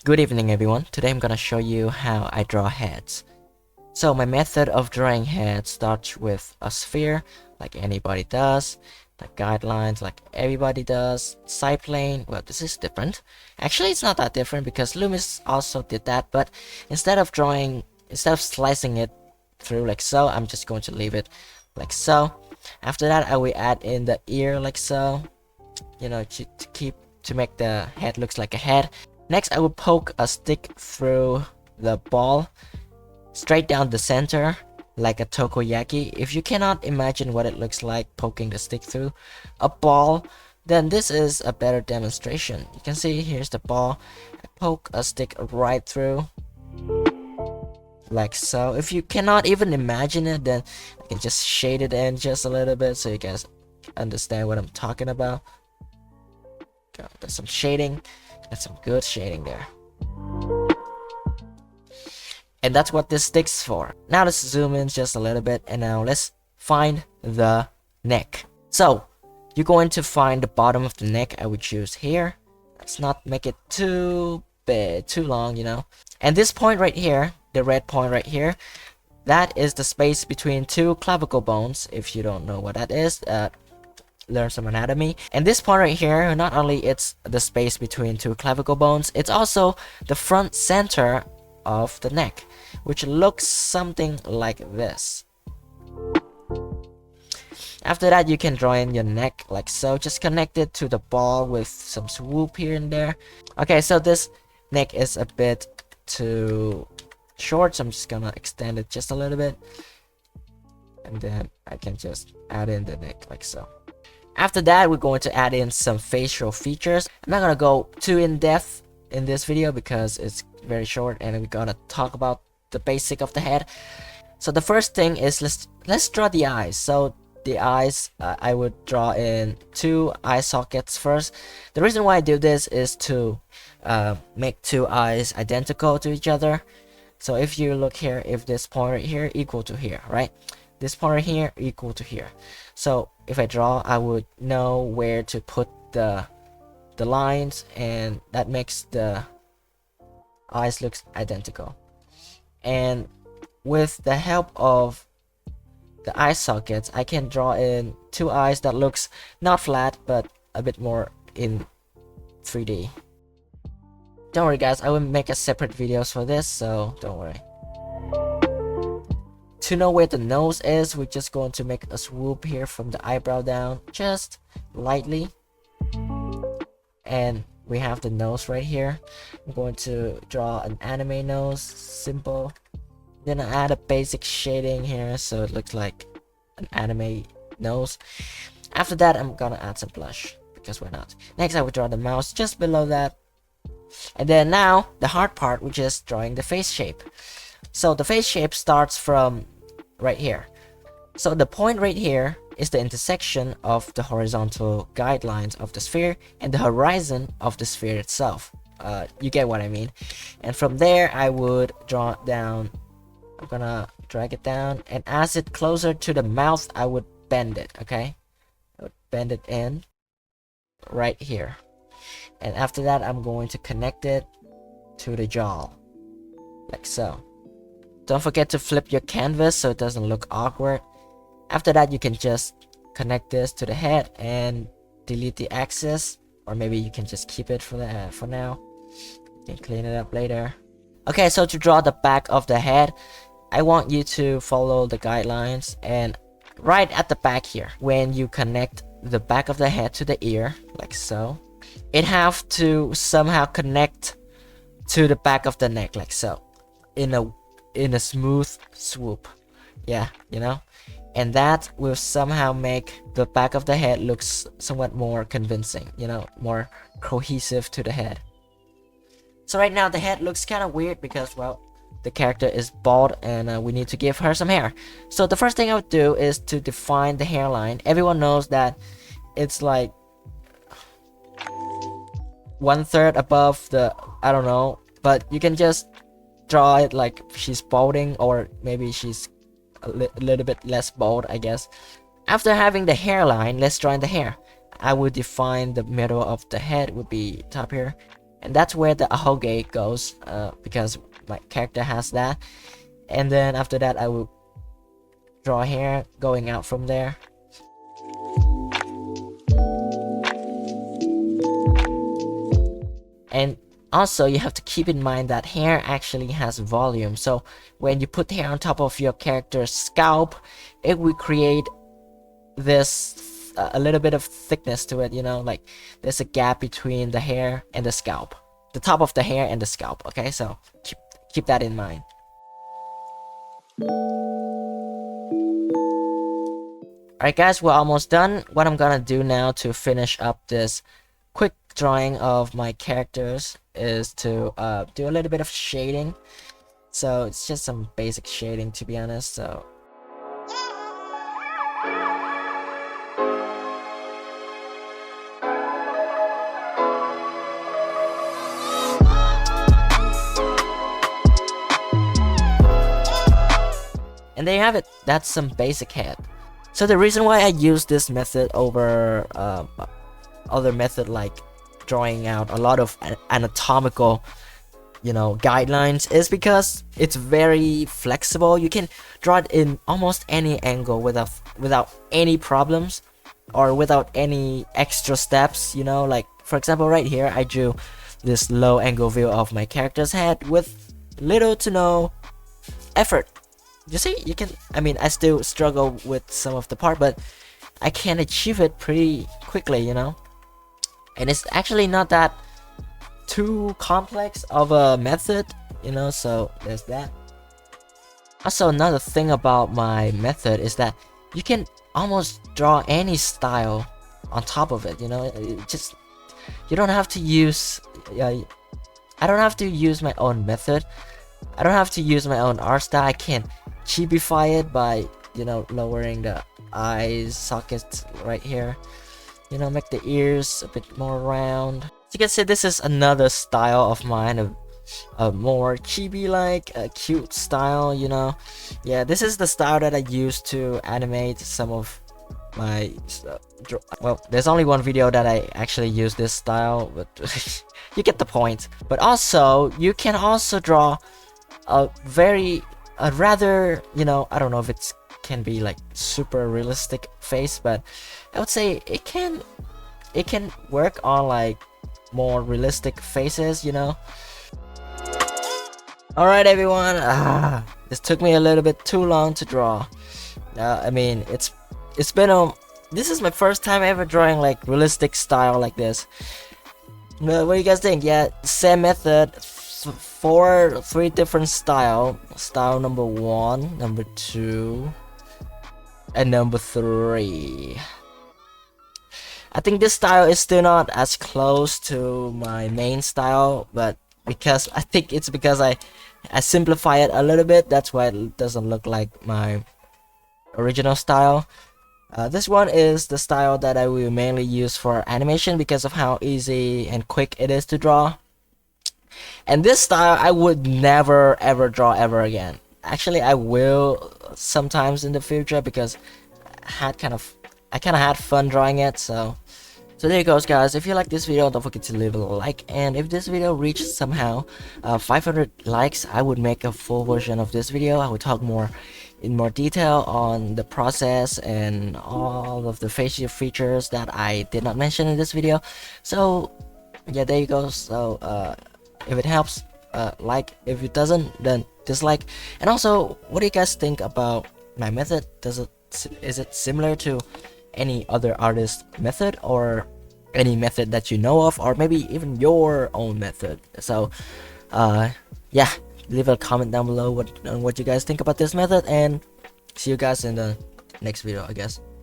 Good evening everyone. Today I'm gonna show you how I draw heads. So my method of drawing heads starts with a sphere, like anybody does, the guidelines like everybody does, side plane, well this is different. Actually it's not that different because Loomis also did that, but instead of slicing it through like so, I'm just going to leave it like so. After that I will add in the ear like so, to make the head looks like a head. Next, I will poke a stick through the ball, straight down the center, like a takoyaki. If you cannot imagine what it looks like poking the stick through a ball, then this is a better demonstration. You can see here's the ball. I poke a stick right through, like so. If you cannot even imagine it, then I can just shade it in just a little bit so you guys understand what I'm talking about. There's some shading. That's some good shading there. And that's what this stick's for. Now let's zoom in just a little bit, and now let's find the neck. So you're going to find the bottom of the neck. I would choose here. Let's not make it too big, too long, And this point right here, the red point right here, that is the space between two clavicle bones. If you don't know what that is, learn some anatomy. And this part right here, not only it's the space between two clavicle bones, it's also the front center of the neck, which looks something like this. After that, you can draw in your neck like so. Just connect it to the ball with some swoop here and there. Okay, so this neck is a bit too short, so I'm just gonna extend it just a little bit, and then I can just add in the neck like so. After that, we're going to add in some facial features. I'm not gonna go too in depth in this video because it's very short, and we're gonna talk about the basic of the head. So the first thing is let's draw the eyes. So the eyes, I would draw in two eye sockets first. The reason why I do this is to make two eyes identical to each other. So if you look here, if this point right here equal to here, right? This point right here equal to here. So if I draw, I would know where to put the lines, and that makes the eyes look identical. And with the help of the eye sockets, I can draw in two eyes that looks not flat but a bit more in 3D. Don't worry guys, I will make a separate videos for this, so don't worry. To know where the nose is, we're just going to make a swoop here from the eyebrow down, just lightly. And we have the nose right here. I'm going to draw an anime nose, simple. Then I add a basic shading here so it looks like an anime nose. After that, I'm gonna add some blush, because why not? Next, I will draw the mouth just below that. And then now, the hard part, which is drawing the face shape. So the face shape starts from right here. So the point right here is the intersection of the horizontal guidelines of the sphere and the horizon of the sphere itself. You get what I mean. And from there, I would draw it down. I'm gonna drag it down, and as it closer to the mouth, I would bend it, okay? I would bend it in right here. And after that, I'm going to connect it to the jaw, like so. Don't forget to flip your canvas so it doesn't look awkward. After that, you can just connect this to the head and delete the axis, or maybe you can just keep it for now. You can clean it up later. Okay, so to draw the back of the head, I want you to follow the guidelines, and right at the back here, when you connect the back of the head to the ear, like so, it have to somehow connect to the back of the neck, like so, in a smooth swoop. Yeah, and that will somehow make the back of the head looks somewhat more convincing, more cohesive to the head. So right now the head looks kind of weird because, well, the character is bald, and we need to give her some hair. So the first thing I would do is to define the hairline. Everyone knows that it's like 1/3 above the, I don't know, but you can just draw it like she's balding, or maybe she's a little bit less bald, I guess. After having the hairline, let's draw in the hair. I would define the middle of the head would be top here, and that's where the ahoge goes, because my character has that. And then after that I will draw hair going out from there. And also you have to keep in mind that hair actually has volume, so when you put hair on top of your character's scalp, it will create this a little bit of thickness to it, you know, like there's a gap between the hair and the scalp, the top of the hair and the scalp. Okay, so keep that in mind. Alright guys, we're almost done. What I'm gonna do now to finish up this quick drawing of my characters is to do a little bit of shading. So it's just some basic shading, to be honest. So and there you have it. That's some basic head. So the reason why I use this method over other method like drawing out a lot of anatomical, you know, guidelines is because it's very flexible. You can draw it in almost any angle without any problems or without any extra steps, you know. Like for example, right here I drew this low angle view of my character's head with little to no effort. You see, you can, I mean, I still struggle with some of the part, but I can achieve it pretty quickly, you know. And it's actually not that too complex of a method, you know, so there's that. Also, another thing about my method is that you can almost draw any style on top of it, you know. You don't have to use, I don't have to use my own method. I don't have to use my own art style. I can cheapify it by, you know, lowering the eyes sockets right here, you know, make the ears a bit more round. So you can see this is another style of mine, a more chibi like cute style, you know. Yeah, this is the style that I use to animate some of my well, there's only one video that I actually use this style, but you get the point. But also you can also draw a rather, you know, I don't know if it can be like super realistic face, but I would say it can work on like more realistic faces, you know. Alright everyone, this took me a little bit too long to draw. I mean, it's been this is my first time ever drawing like realistic style like this. What do you guys think? Yeah, same method, three different style number 1, number 2, and number 3. I think this style is still not as close to my main style, but because I think it's because I simplify it a little bit, that's why it doesn't look like my original style. This one is the style that I will mainly use for animation because of how easy and quick it is to draw. And this style I would never ever draw ever again. Actually, I will sometimes in the future because I kind of had fun drawing it. So there you goes, guys. If you like this video, don't forget to leave a like, and if this video reaches somehow 500 likes, I would make a full version of this video. I would talk in more detail on the process and all of the facial features that I did not mention in this video. So yeah, there you go. So if it helps, like. If it doesn't, then dislike. And also, what do you guys think about my method? Is it similar to any other artist method, or any method that you know of, or maybe even your own method? So yeah, leave a comment down below what you guys think about this method, and see you guys in the next video, I guess.